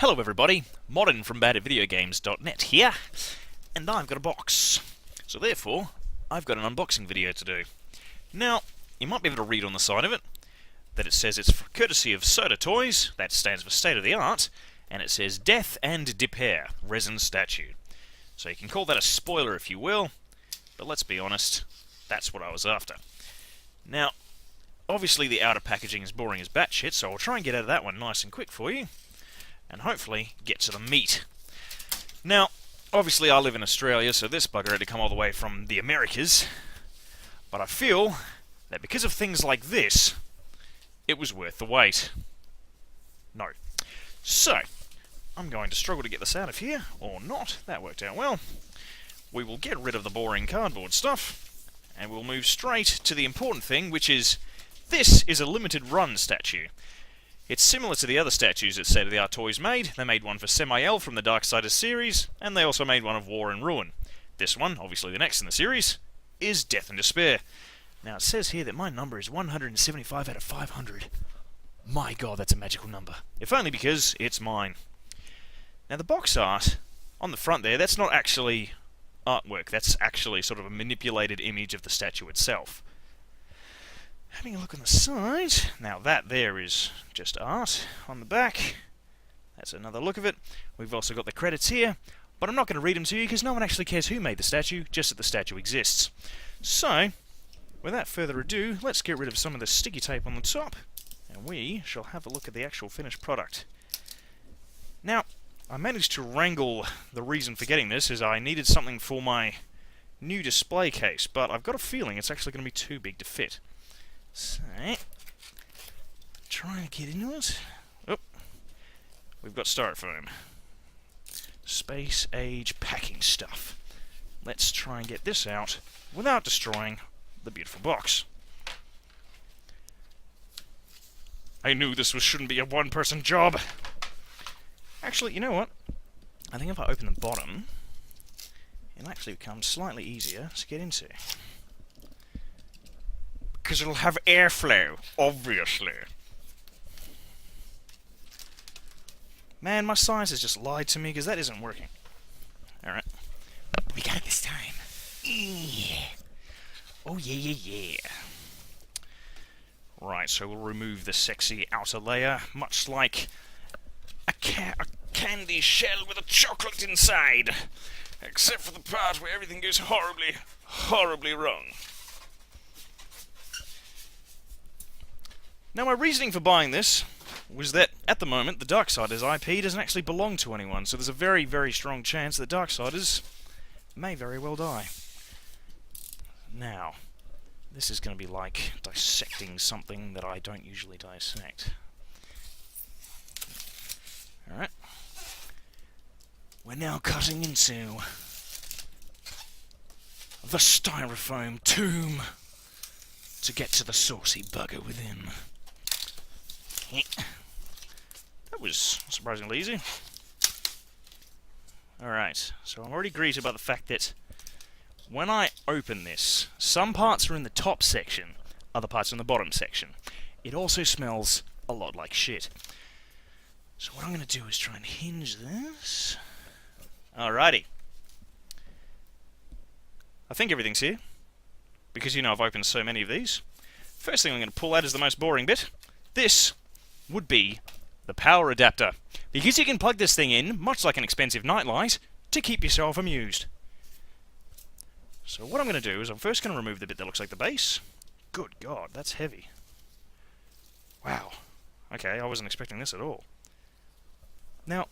Hello everybody, Modern from badatvideogames.net here, and I've got a box. So therefore, I've got an unboxing video to do. Now, you might be able to read on the side of it that it says it's courtesy of SOTA Toys, that stands for State of the Art, and it says Death and Depair, resin statue. So you can call that a spoiler if you will, but let's be honest, that's what I was after. Now, obviously the outer packaging is boring as batshit, so I'll try and get out of that one nice and quick for you, and hopefully get to the meat. Now, obviously I live in Australia, so this bugger had to come all the way from the Americas, but I feel that because of things like this, it was worth the wait. No. So, I'm going to struggle to get this out of here, or not. That worked out well. We will get rid of the boring cardboard stuff, and we'll move straight to the important thing, which is, this is a limited run statue. It's similar to the other statues that State of the Art Toys made. They made one for Semi-L from the Darksiders series, and they also made one of War and Ruin. This one, obviously the next in the series, is Death and Despair. Now it says here that my number is 175 out of 500. My god, that's a magical number. If only because it's mine. Now the box art on the front there, that's not actually artwork. That's actually sort of a manipulated image of the statue itself. Having a look on the side, now that there is just art. On the back, that's another look of it. We've also got the credits here, but I'm not going to read them to you because no one actually cares who made the statue, just that the statue exists. So, without further ado, let's get rid of some of the sticky tape on the top, and we shall have a look at the actual finished product. Now, I managed to wrangle the reason for getting this, as I needed something for my new display case, but I've got a feeling it's actually going to be too big to fit. So, trying to get into it. Oh, we've got styrofoam. Space age packing stuff. Let's try and get this out without destroying the beautiful box. I knew this shouldn't be a one-person job. Actually, you know what? I think if I open the bottom, it'll actually become slightly easier to get into. Because it'll have airflow, obviously. Man, my science has just lied to me because that isn't working. Alright. We got it this time. Yeah. Oh, yeah. Right, so we'll remove the sexy outer layer, much like a candy shell with a chocolate inside. Except for the part where everything goes horribly, horribly wrong. Now, my reasoning for buying this was that, at the moment, the Darksiders IP doesn't actually belong to anyone, so there's a very, very strong chance that Darksiders may very well die. Now, this is going to be like dissecting something that I don't usually dissect. Alright. We're now cutting into the styrofoam tomb to get to the saucy bugger within. That was surprisingly easy. Alright, so I'm already greeted by the fact that when I open this, some parts are in the top section, other parts are in the bottom section. It also smells a lot like shit. So what I'm going to do is try and hinge this. Alrighty. I think everything's here, because you know I've opened so many of these. First thing I'm going to pull out is the most boring bit. This would be the power adapter, because you can plug this thing in, much like an expensive nightlight, to keep yourself amused. So what I'm going to do is I'm first going to remove the bit that looks like the base. Good God, that's heavy. Wow. Okay, I wasn't expecting this at all. Now,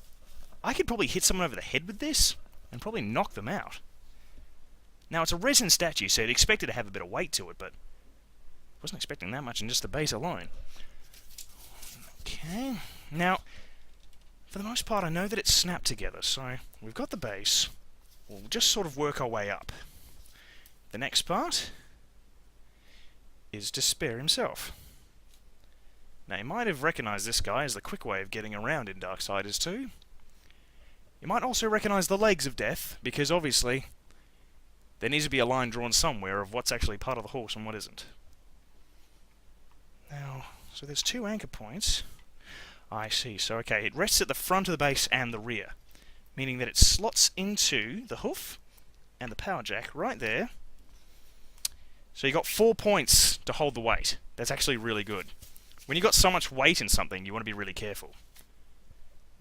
I could probably hit someone over the head with this, and probably knock them out. Now, it's a resin statue, so you'd expect it to have a bit of weight to it, but I wasn't expecting that much in just the base alone. Okay, now, for the most part I know that it's snapped together, so we've got the base. We'll just sort of work our way up. The next part is Despair himself. Now, you might have recognised this guy as the quick way of getting around in Darksiders 2. You might also recognise the legs of Death, because obviously there needs to be a line drawn somewhere of what's actually part of the horse and what isn't. Now, so there's two anchor points. I see. So, okay, it rests at the front of the base and the rear, meaning that it slots into the hoof and the power jack right there. So you got 4 points to hold the weight. That's actually really good. When you've got so much weight in something, you want to be really careful.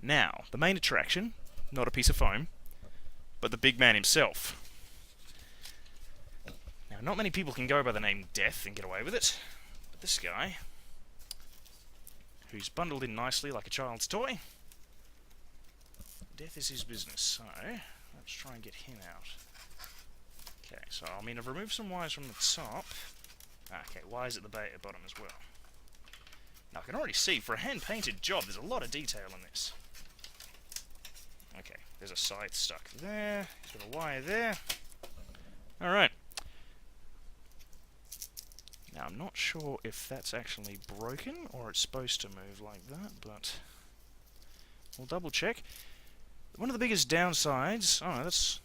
Now, the main attraction, not a piece of foam, but the big man himself. Now, not many people can go by the name Death and get away with it, but this guy, who's bundled in nicely like a child's toy, Death is his business, so let's try and get him out. Okay, so I mean, I've removed some wires from the top. Okay, wires at the bottom as well. Now, I can already see, for a hand-painted job, there's a lot of detail in this. Okay, there's a scythe stuck there. He's got a wire there. Alright. Now, I'm not sure if that's actually broken, or it's supposed to move like that, but we'll double-check. One of the biggest downsides... Oh, no, that's...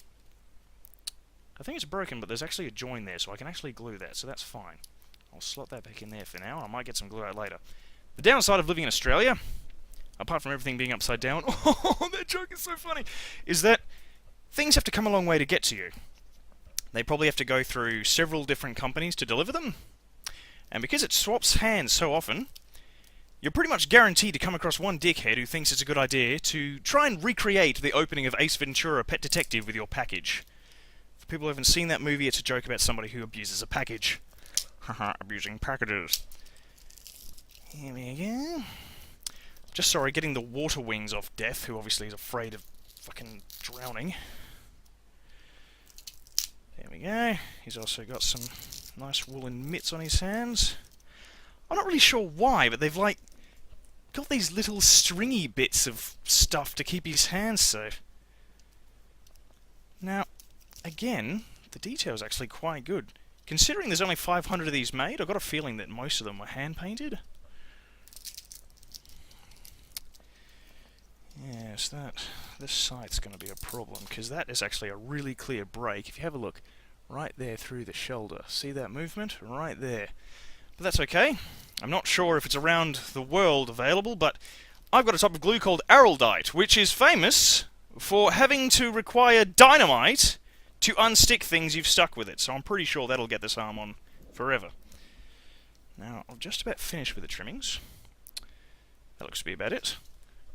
I think it's broken, but there's actually a join there, so I can actually glue that, so that's fine. I'll slot that back in there for now. I might get some glue out later. The downside of living in Australia, apart from everything being upside down, oh, that joke is so funny, is that things have to come a long way to get to you. They probably have to go through several different companies to deliver them, and because it swaps hands so often, you're pretty much guaranteed to come across one dickhead who thinks it's a good idea to try and recreate the opening of Ace Ventura: Pet Detective with your package. For people who haven't seen that movie, it's a joke about somebody who abuses a package. Haha, abusing packages. Here we go. Just sorry, getting the water wings off Death, who obviously is afraid of fucking drowning. There we go. He's also got some nice woolen mitts on his hands. I'm not really sure why, but they've like got these little stringy bits of stuff to keep his hands safe. Now, again, the detail's actually quite good. Considering there's only 500 of these made, I've got a feeling that most of them were hand-painted. Yes, this site's going to be a problem, because that is actually a really clear break. If you have a look right there through the shoulder, see that movement? Right there. But that's okay. I'm not sure if it's around the world available, but I've got a type of glue called araldite, which is famous for having to require dynamite to unstick things you've stuck with it. So I'm pretty sure that'll get this arm on forever. Now, I'm just about finished with the trimmings. That looks to be about it.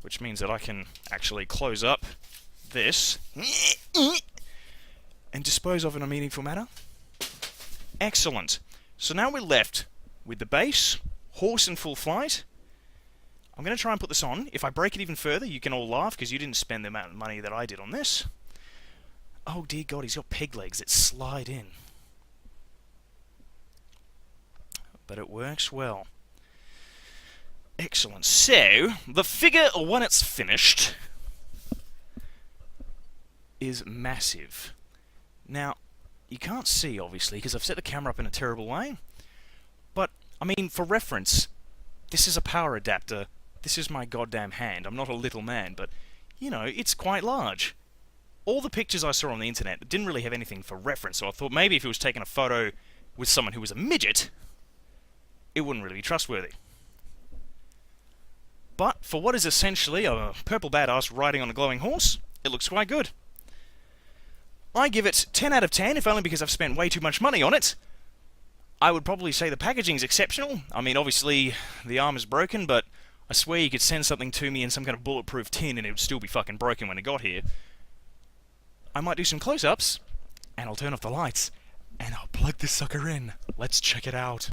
Which means that I can actually close up this and dispose of in a meaningful manner. Excellent. So now we're left with the base, horse in full flight. I'm going to try and put this on. If I break it even further, you can all laugh, because you didn't spend the amount of money that I did on this. Oh dear God, he's got peg legs that slide in. But it works well. Excellent. So, the figure, when it's finished, is massive. Now, you can't see, obviously, because I've set the camera up in a terrible way. But, I mean, for reference, this is a power adapter. This is my goddamn hand. I'm not a little man, but, you know, it's quite large. All the pictures I saw on the internet didn't really have anything for reference, so I thought maybe if it was taking a photo with someone who was a midget, it wouldn't really be trustworthy. But, for what is essentially a purple badass riding on a glowing horse, it looks quite good. I give it 10 out of 10, if only because I've spent way too much money on it. I would probably say the packaging's exceptional. I mean, obviously, the arm is broken, but I swear you could send something to me in some kind of bulletproof tin and it would still be fucking broken when it got here. I might do some close-ups, and I'll turn off the lights, and I'll plug this sucker in. Let's check it out.